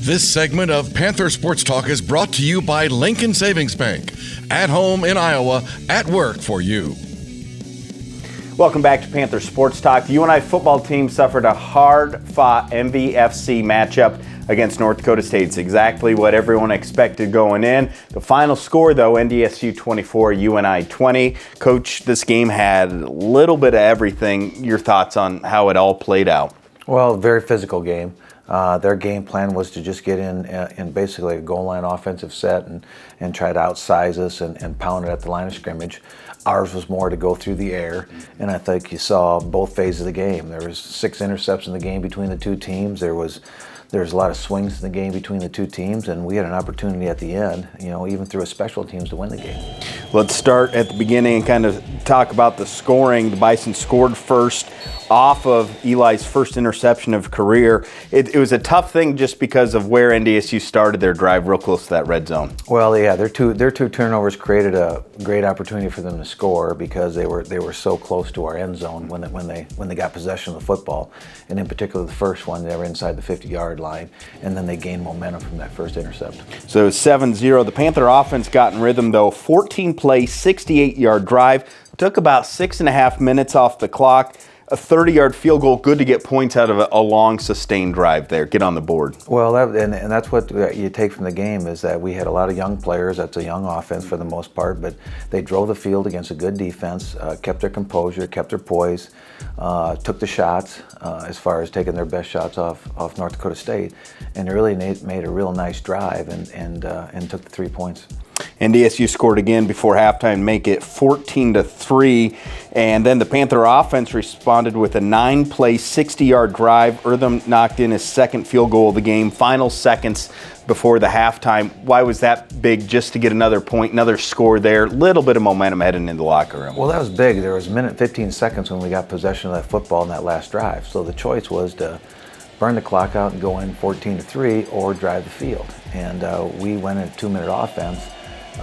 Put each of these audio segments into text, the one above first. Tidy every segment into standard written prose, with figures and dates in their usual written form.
This segment of Panther Sports Talk is brought to you by Lincoln Savings Bank. At home in Iowa, at work for you. Welcome back to Panther Sports Talk. The UNI football team suffered a hard-fought MVFC matchup against North Dakota State. It's exactly what everyone expected going in. The final score, though, NDSU 24, UNI 20. Coach, this game had a little bit of everything. Your thoughts on how it all played out? Well, very physical game. Their game plan was to just get in basically a goal line offensive set and try to outsize us and pound it at the line of scrimmage. Ours was more to go through the air, and I think you saw both phases of the game. There was 6 intercepts in the game between the two teams. There was a lot of swings in the game between the two teams, and we had an opportunity at the end, even through a special teams, to win the game. Let's start at the beginning and kind of talk about the scoring. The Bison scored first off of Eli's first interception of career. It was a tough thing just because of where NDSU started their drive, real close to that red zone. Well, yeah, their two turnovers created a great opportunity for them to score because they were so close to our end zone when they got possession of the football, and in particular the first one, they were inside the 50-yard line, and then they gained momentum from that first intercept. So it was 7-0. The Panther offense got in rhythm, though. 14-play, 68-yard drive. Took about 6.5 minutes off the clock. A 30-yard field goal, good to get points out of a long, sustained drive there. Get on the board. Well, and that's what you take from the game is that we had a lot of young players. That's a young offense for the most part, but they drove the field against a good defense, kept their composure, kept their poise, took the shots as far as taking their best shots off North Dakota State, and really made a real nice drive and took the 3 points. NDSU scored again before halftime, make it 14-3, and then the Panther offense responded with a 9-play, 60-yard drive. Ertham knocked in his second field goal of the game, final seconds before the halftime. Why was that big? Just to get another point, another score there, little bit of momentum heading into the locker room. Well, that was big. There was a minute 15 seconds when we got possession of that football in that last drive, so the choice was to burn the clock out and go in 14-3 or drive the field, and we went in a 2-minute offense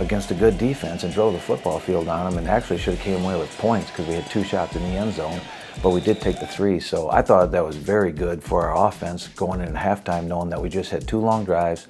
against a good defense and drove the football field on them, and actually should have came away with points because we had 2 shots in the end zone, but we did take the 3. So I thought that was very good for our offense going in at halftime, knowing that we just had 2 long drives,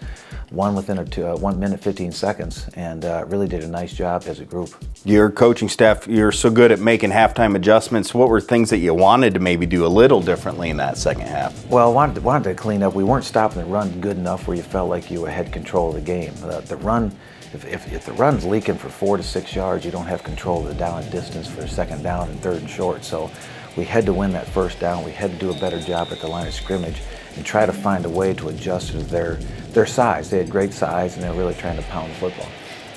one within 1 minute 15 seconds, and really did a nice job as a group. Your coaching staff, you're so good at making halftime adjustments. What were things that you wanted to maybe do a little differently in that second half? Well, wanted to clean up. We weren't stopping the run good enough where you felt like you had control of the game. The run. If the run's leaking for 4 to 6 yards, you don't have control of the down and distance for second down and third and short. So we had to win that first down. We had to do a better job at the line of scrimmage and try to find a way to adjust to their size. They had great size, and they were really trying to pound the football.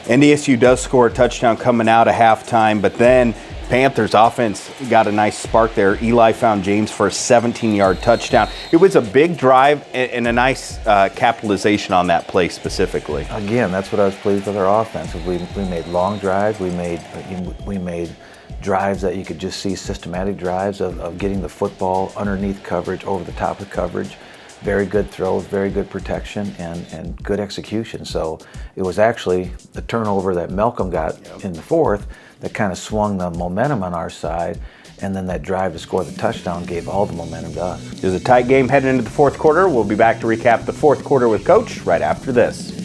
NDSU does score a touchdown coming out of halftime, but then Panthers offense got a nice spark there. Eli found James for a 17-yard touchdown. It was a big drive and a nice capitalization on that play specifically. Again, that's what I was pleased with our offense. We made long drives. We made drives that you could just see, systematic drives of getting the football underneath coverage, over the top of coverage. Very good throws, very good protection, and good execution. So it was actually the turnover that Malcolm got in the fourth that kind of swung the momentum on our side, and then that drive to score the touchdown gave all the momentum to us. It was a tight game heading into the fourth quarter. We'll be back to recap the fourth quarter with Coach right after this.